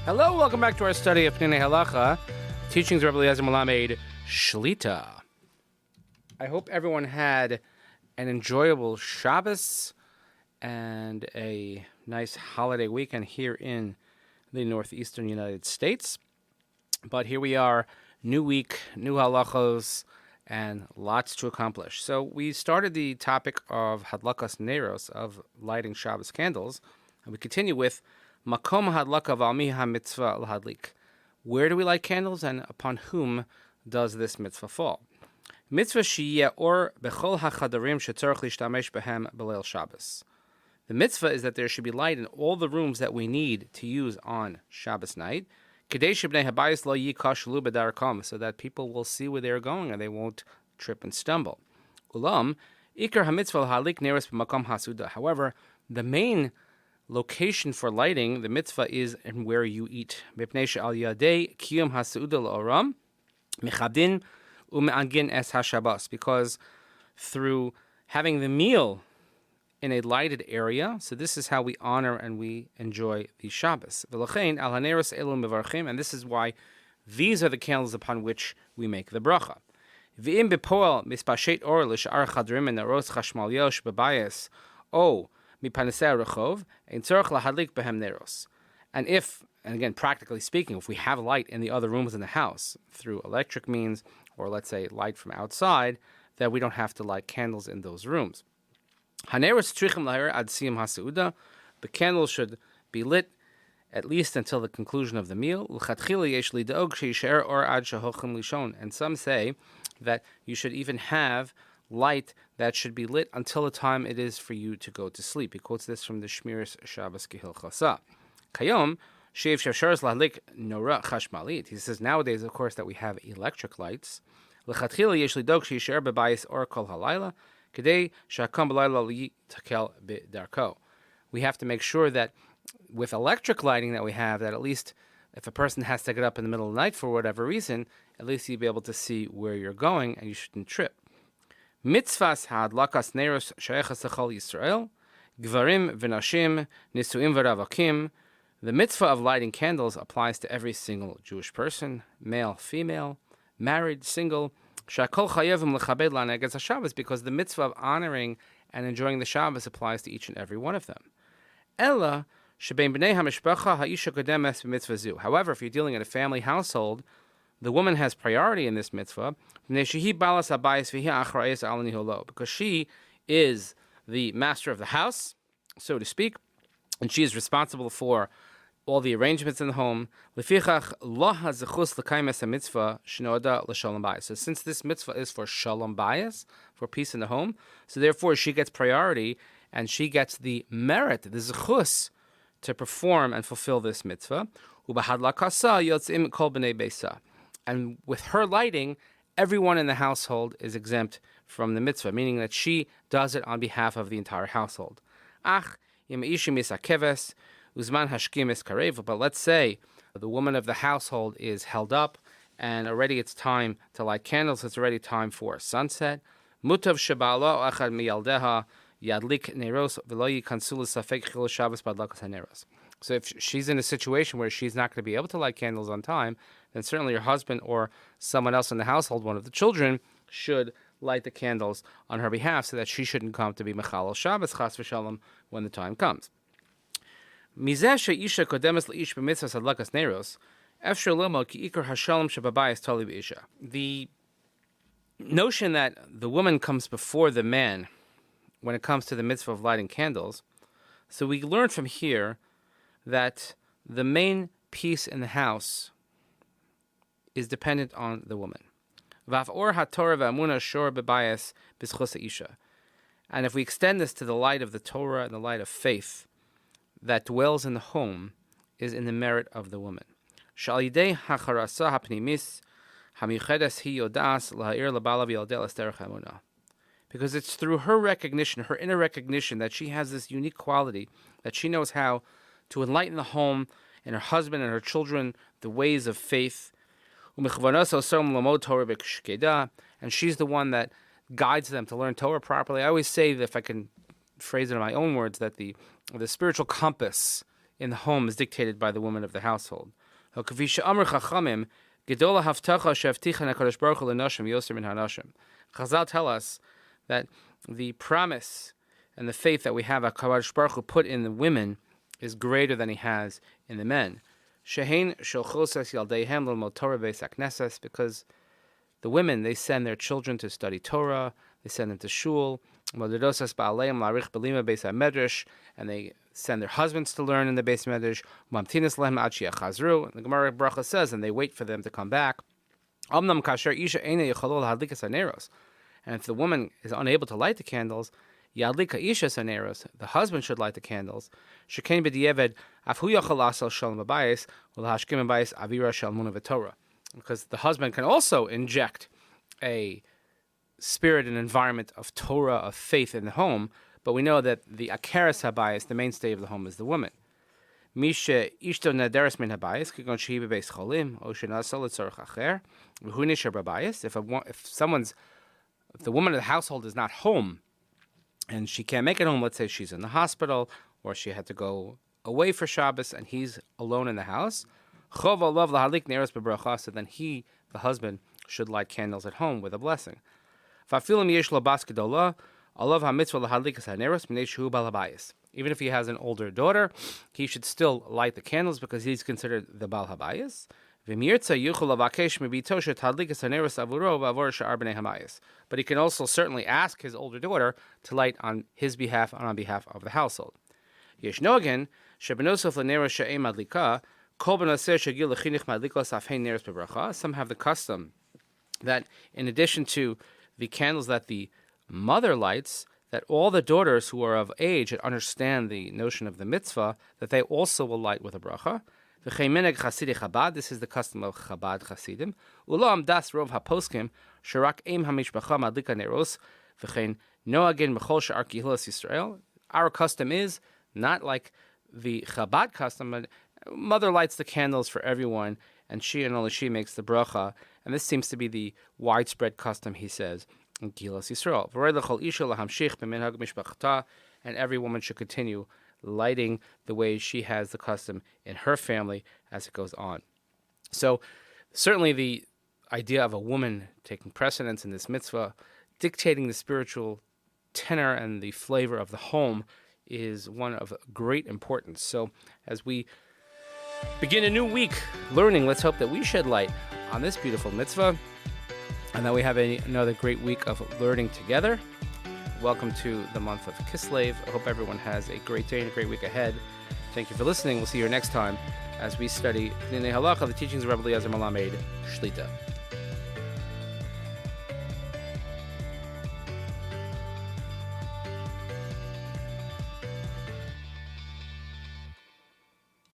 Hello, welcome back to our study of Peninei Halacha, teachings of Rav Eliezer Melamed Shlit'a. I hope everyone had an enjoyable Shabbos and a nice holiday weekend here in the northeastern United States. But here we are, new week, new halachos, and lots to accomplish. So we started the topic of hadlakas neros, of lighting Shabbos candles, and we continue with Makom hadlaka v'almi ha-mitzvah al-hadlik. Where do we light candles, and upon whom does this mitzvah fall? Mitzvah sheyeh or bechol hachadarim shetzarich lishtamesh behem b'leil Shabbos. The mitzvah is that there should be light in all the rooms that we need to use on Shabbos night, kedei shebnei habayis lo yikashlu b'darkom, so that people will see where they're going and they won't trip and stumble. Ulam ikar ha-mitzvah al-hadlik neros b'makom hasuda. However, the main location for lighting the mitzvah is in where you eat. Because through having the meal in a lighted area, so this is how we honor and we enjoy the Shabbos. And this is why these are the candles upon which we make the bracha. And if, and again, practically speaking, if we have light in the other rooms in the house through electric means, or let's say light from outside, that we don't have to light candles in those rooms. The candles should be lit at least until the conclusion of the meal. And some say that you should even have light that should be lit until the time it is for you to go to sleep. He quotes this from the Shmiras Shabbos Kehilchasa. Kayom, Sheiv Shasharas Lahlik Nora Chashmalit. He says nowadays, of course, that we have electric lights. L'chatchila yesh lidog sheisher bebayis or kol halayla, kedei shakam b'layla li takel b'darko. We have to make sure that with electric lighting that we have, that at least if a person has to get up in the middle of the night for whatever reason, at least you'll be able to see where you're going and you shouldn't trip. Mitzvahs hadlakas neros shayachas l'chol Yisrael, gvarim v'nashim, nisuim v'ravakim. The mitzvah of lighting candles applies to every single Jewish person, male, female, married, single. Shakol chayevim lechabed la'neges haShabbos, because the mitzvah of honoring and enjoying the Shabbos applies to each and every one of them. Ella shebein bnei hamishpacha ha'isha kodemes b'mitzvah zu. However, if you're dealing in a family household, the woman has priority in this mitzvah because she is the master of the house, so to speak, and she is responsible for all the arrangements in the home. So since this mitzvah is for shalom bayis, for peace in the home, so therefore she gets priority and she gets the merit, the zechus, to perform and fulfill this mitzvah. And with her lighting, everyone in the household is exempt from the mitzvah, meaning that she does it on behalf of the entire household. But let's say the woman of the household is held up, and already it's time to light candles, it's already time for sunset. Mutav sheba'alo achad miyaldeha yadlik neros v'lo yikansu l'safek chilul Shabbos b'adlakas haneros. So if she's in a situation where she's not going to be able to light candles on time, then certainly her husband or someone else in the household, one of the children, should light the candles on her behalf so that she shouldn't come to be mechalel Shabbos chas v'shalom when the time comes. Mizeh she'isha kodemes le'ish b'mitzvahs hadlakas neros, efshar lomod ki ikar hashalom shebabayis tali b'isha. The notion that the woman comes before the man when it comes to the mitzvah of lighting candles, so we learn from here that the main peace in the house is dependent on the woman. And if we extend this to the light of the Torah and the light of faith that dwells in the home, is in the merit of the woman. Because it's through her recognition, her inner recognition, that she has this unique quality, that she knows how to enlighten the home and her husband and her children the ways of faith. And she's the one that guides them to learn Torah properly. I always say that, if I can phrase it in my own words, that the spiritual compass in the home is dictated by the woman of the household. Chazal tell us that the promise and the faith that we have at HaKadosh Baruch Hu put in the women is greater than he has in the men. Because the women, they send their children to study Torah, they send them to shul, and they send their husbands to learn in the Beis Medrash. And the Gemara Bracha says, and they wait for them to come back. And if the woman is unable to light the candles, the husband should light the candles. Because the husband can also inject a spirit and environment of Torah, of faith in the home, but we know that the Akeres Habayis, the mainstay of the home, is the woman. If the woman of the household is not home, and she can't make it home, let's say she's in the hospital, or she had to go away for Shabbos, and he's alone in the house, so then he, the husband, should light candles at home with a blessing. Even if he has an older daughter, he should still light the candles because he's considered the Baal Habayis. But he can also certainly ask his older daughter to light on his behalf and on behalf of the household. Some have the custom that in addition to the candles that the mother lights, that all the daughters who are of age and understand the notion of the mitzvah, that they also will light with a bracha. This is the custom of Chabad Chasidim. Ulam das rov haposkim sharak eim hamishpacha madlika neros v'chein noagin b'chol she'ar kihilas Yisrael. Our custom is not like the Chabad custom, but mother lights the candles for everyone, and she and only she makes the bracha. And this seems to be the widespread custom, he says, in Kihilas Yisrael. And every woman should continue lighting the way she has the custom in her family as it goes on. So certainly the idea of a woman taking precedence in this mitzvah, dictating the spiritual tenor and the flavor of the home, is one of great importance. So as we begin a new week learning, let's hope that we shed light on this beautiful mitzvah and that we have another great week of learning together. Welcome to the month of Kislev. I hope everyone has a great day and a great week ahead. Thank you for listening. We'll see you next time as we study Peninei Halacha, the teachings of Rav Eliezer Melamed Shlit'a.